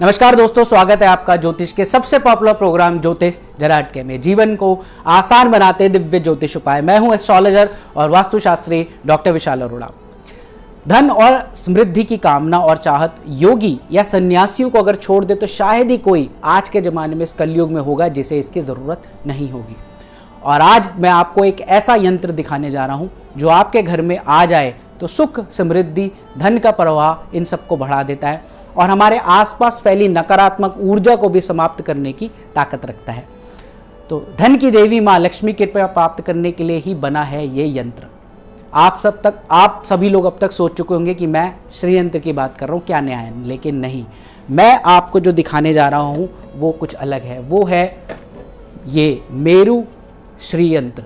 नमस्कार दोस्तों, स्वागत है आपका ज्योतिष के सबसे पॉपुलर प्रोग्राम ज्योतिष जरा हटके में। जीवन को आसान बनाते दिव्य ज्योतिष उपाय। मैं हूं एस्ट्रोलॉजर और वास्तुशास्त्री डॉक्टर विशाल अरोड़ा। धन और समृद्धि की कामना और चाहत योगी या सन्यासियों को अगर छोड़ दे तो शायद ही कोई आज के जमाने में इस कलयुग में होगा जिसे इसकी जरूरत नहीं होगी। और आज मैं आपको एक ऐसा यंत्र दिखाने जा रहा हूं जो आपके घर में आ जाए तो सुख, समृद्धि, धन का प्रवाह इन सबको बढ़ा देता है और हमारे आसपास फैली नकारात्मक ऊर्जा को भी समाप्त करने की ताकत रखता है। तो धन की देवी माँ लक्ष्मी की कृपा प्राप्त करने के लिए ही बना है ये यंत्र। आप सभी लोग अब तक सोच चुके होंगे कि मैं श्री यंत्र की बात कर रहा हूँ, क्या नया है, लेकिन नहीं। मैं आपको जो दिखाने जा रहा हूँ वो कुछ अलग है। वो है ये मेरु श्री यंत्र।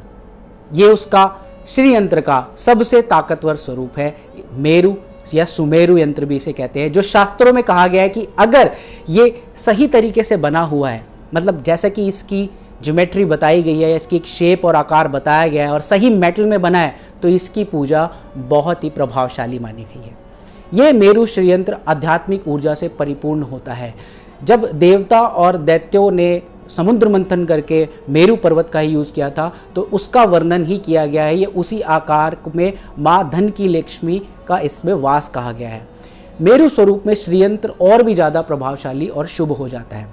ये उसका श्री यंत्र का सबसे ताकतवर स्वरूप है। मेरु या सुमेरु यंत्र भी इसे कहते हैं, जो शास्त्रों में कहा गया है कि अगर ये सही तरीके से बना हुआ है, मतलब जैसा कि इसकी ज्योमेट्री बताई गई है, इसकी एक शेप और आकार बताया गया है और सही मेटल में बना है, तो इसकी पूजा बहुत ही प्रभावशाली मानी गई है। ये मेरु श्री यंत्र आध्यात्मिक ऊर्जा से परिपूर्ण होता है। जब देवता और दैत्यों ने समुद्र मंथन करके मेरु पर्वत का ही यूज़ किया था, तो उसका वर्णन ही किया गया है। ये उसी आकार में माँ धन की लक्ष्मी का इसमें वास कहा गया है। मेरु स्वरूप में श्रीयंत्र और भी ज़्यादा प्रभावशाली और शुभ हो जाता है।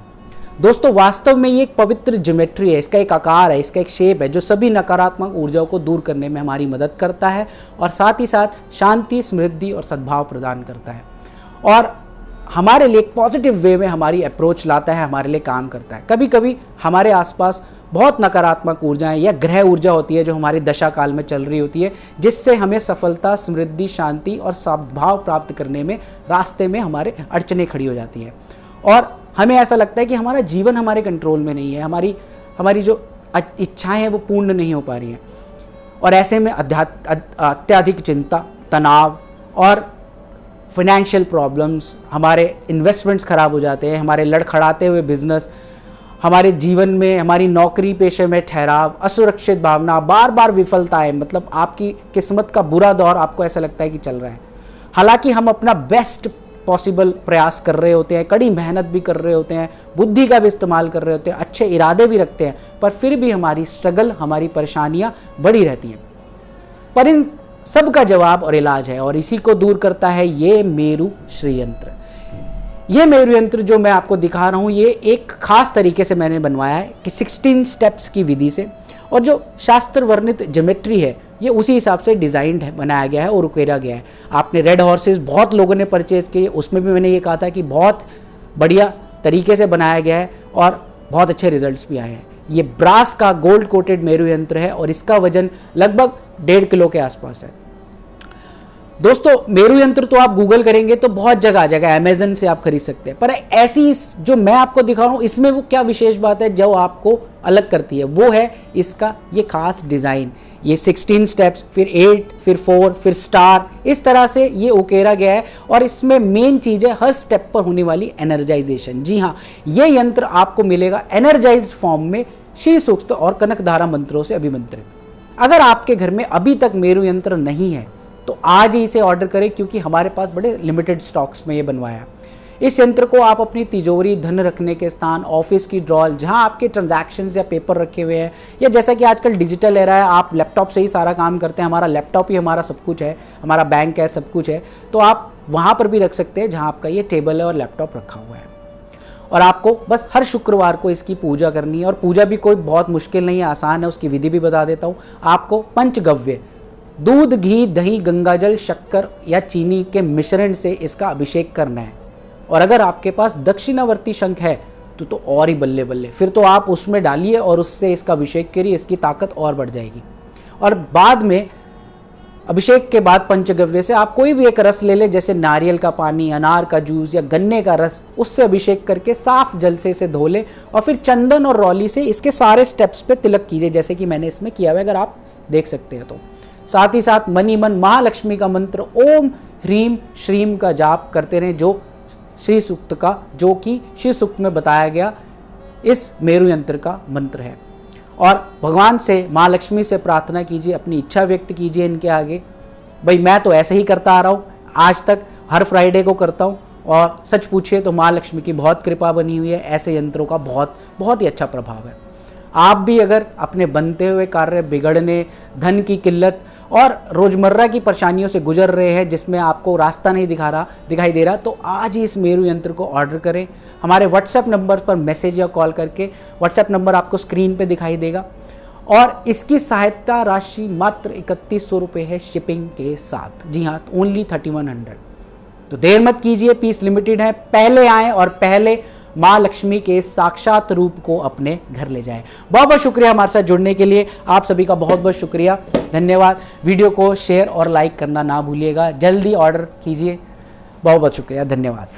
दोस्तों, वास्तव में ये एक पवित्र ज्योमेट्री है, इसका एक आकार है, इसका एक शेप है जो सभी नकारात्मक ऊर्जाओं को दूर करने में हमारी मदद करता है और साथ ही साथ शांति, समृद्धि और सद्भाव प्रदान करता है और हमारे लिए एक पॉजिटिव वे में हमारी अप्रोच लाता है, हमारे लिए काम करता है। कभी कभी हमारे आसपास बहुत नकारात्मक ऊर्जाएं या ग्रह ऊर्जा होती है जो हमारी दशा काल में चल रही होती है, जिससे हमें सफलता, समृद्धि, शांति और सद्भाव प्राप्त करने में रास्ते में हमारे अड़चने खड़ी हो जाती हैं और हमें ऐसा लगता है कि हमारा जीवन हमारे कंट्रोल में नहीं है, हमारी जो इच्छाएं हैं वो पूर्ण नहीं हो पा रही हैं और ऐसे में अत्यधिक चिंता, तनाव और फाइनेंशियल प्रॉब्लम्स, हमारे इन्वेस्टमेंट्स खराब हो जाते हैं, हमारे लड़खड़ाते हुए बिजनेस, हमारे जीवन में हमारी नौकरी पेशे में ठहराव, असुरक्षित भावना, बार बार विफलताएं, मतलब आपकी किस्मत का बुरा दौर आपको ऐसा लगता है कि चल रहा है। हालांकि हम अपना बेस्ट पॉसिबल प्रयास कर रहे होते हैं, कड़ी मेहनत भी कर रहे होते हैं, बुद्धि का भी इस्तेमाल कर रहे होते हैं, अच्छे इरादे भी रखते हैं, पर फिर भी हमारी स्ट्रगल, हमारी परेशानियां बढ़ी रहती हैं। पर इन सबका जवाब और इलाज है और इसी को दूर करता है ये मेरु श्री यंत्र। ये मेरु यंत्र जो मैं आपको दिखा रहा हूँ, ये एक खास तरीके से मैंने बनवाया है कि 16 स्टेप्स की विधि से, और जो शास्त्र वर्णित ज्योमेट्री है ये उसी हिसाब से डिज़ाइंड है, बनाया गया है और उकेरा गया है। आपने रेड हॉर्सेस बहुत लोगों ने परचेज किए, उसमें भी मैंने ये कहा था कि बहुत बढ़िया तरीके से बनाया गया है और बहुत अच्छे रिजल्ट्स भी आए हैं। ये ब्रास का गोल्ड कोटेड मेरु यंत्र है और इसका वजन लगभग 1.5 किलो के आसपास है। दोस्तों, मेरु यंत्र तो आप गूगल करेंगे तो बहुत जगह अमेजन से आप खरीद सकते हैं, पर ऐसी जो मैं आपको दिखा रहा हूँ इसमें वो क्या विशेष बात है जो आपको अलग करती है, वो है इसका ये खास डिज़ाइन। ये 16 स्टेप्स, फिर 8, फिर 4, फिर स्टार, इस तरह से ये उकेरा गया है और इसमें मेन चीज़ है हर स्टेप पर होने वाली एनर्जाइजेशन। जी हाँ, ये यंत्र आपको मिलेगा एनर्जाइज्ड फॉर्म में, श्री सूक्त और कनकधारा मंत्रों से अभिमंत्रित। अगर आपके घर में अभी तक मेरु यंत्र नहीं है तो आज ही इसे ऑर्डर करें, क्योंकि हमारे पास बड़े लिमिटेड स्टॉक्स में ये बनवाया है। इस यंत्र को आप अपनी तिजोरी, धन रखने के स्थान, ऑफिस की ड्रॉल, जहां आपके ट्रांजैक्शंस या पेपर रखे हुए हैं, या जैसा कि आजकल डिजिटल एरा है, आप लैपटॉप से ही सारा काम करते हैं, हमारा लैपटॉप ही हमारा सब कुछ है, हमारा बैंक है, सब कुछ है, तो आप वहाँ पर भी रख सकते हैं जहाँ आपका ये टेबल है और लैपटॉप रखा हुआ है। और आपको बस हर शुक्रवार को इसकी पूजा करनी है और पूजा भी कोई बहुत मुश्किल नहीं है, आसान है, उसकी विधि भी बता देता हूँ आपको। पंचगव्य, दूध, घी, दही, गंगाजल, शक्कर या चीनी के मिश्रण से इसका अभिषेक करना है। और अगर आपके पास दक्षिणावर्ती शंख है तो और ही बल्ले बल्ले, फिर तो आप उसमें डालिए और उससे इसका अभिषेक करिए, इसकी ताकत और बढ़ जाएगी। और बाद में अभिषेक के बाद पंचगव्य से आप कोई भी एक रस ले लें, जैसे नारियल का पानी, अनार का जूस या गन्ने का रस, उससे अभिषेक करके साफ जल से इसे धो लें और फिर चंदन और रौली से इसके सारे स्टेप्स पे तिलक कीजिए, जैसे कि मैंने इसमें किया हुआ है, अगर आप देख सकते हैं तो। साथ ही साथ मनी मन महालक्ष्मी का मंत्र ओम ह्रीम श्रीम का जाप करते रहें, जो श्री सूक्त का, जो कि श्री सूक्त में बताया गया इस मेरु यंत्र का मंत्र है। और भगवान से, माँ लक्ष्मी से प्रार्थना कीजिए, अपनी इच्छा व्यक्त कीजिए इनके आगे। भाई मैं तो ऐसे ही करता आ रहा हूँ, आज तक हर फ्राइडे को करता हूँ और सच पूछिए तो माँ लक्ष्मी की बहुत कृपा बनी हुई है। ऐसे यंत्रों का बहुत ही अच्छा प्रभाव है। आप भी अगर अपने बनते हुए कार्य बिगड़ने, धन की किल्लत और रोजमर्रा की परेशानियों से गुजर रहे हैं जिसमें आपको रास्ता नहीं दिखाई दे रहा, तो आज ही इस मेरू यंत्र को ऑर्डर करें। हमारे व्हाट्सएप नंबर पर मैसेज या कॉल करके, व्हाट्सएप नंबर आपको स्क्रीन पे दिखाई देगा, और इसकी सहायता राशि मात्र 3100 रुपये है शिपिंग के साथ। जी हाँ, ओनली 3100। तो देर मत कीजिए, पीस लिमिटेड है, पहले आएँ और पहले माँ लक्ष्मी के साक्षात रूप को अपने घर ले जाएं। बहुत बहुत शुक्रिया हमारे साथ जुड़ने के लिए। आप सभी का बहुत बहुत शुक्रिया, धन्यवाद। वीडियो को शेयर और लाइक करना ना भूलिएगा। जल्दी ऑर्डर कीजिए। बहुत बहुत शुक्रिया, धन्यवाद।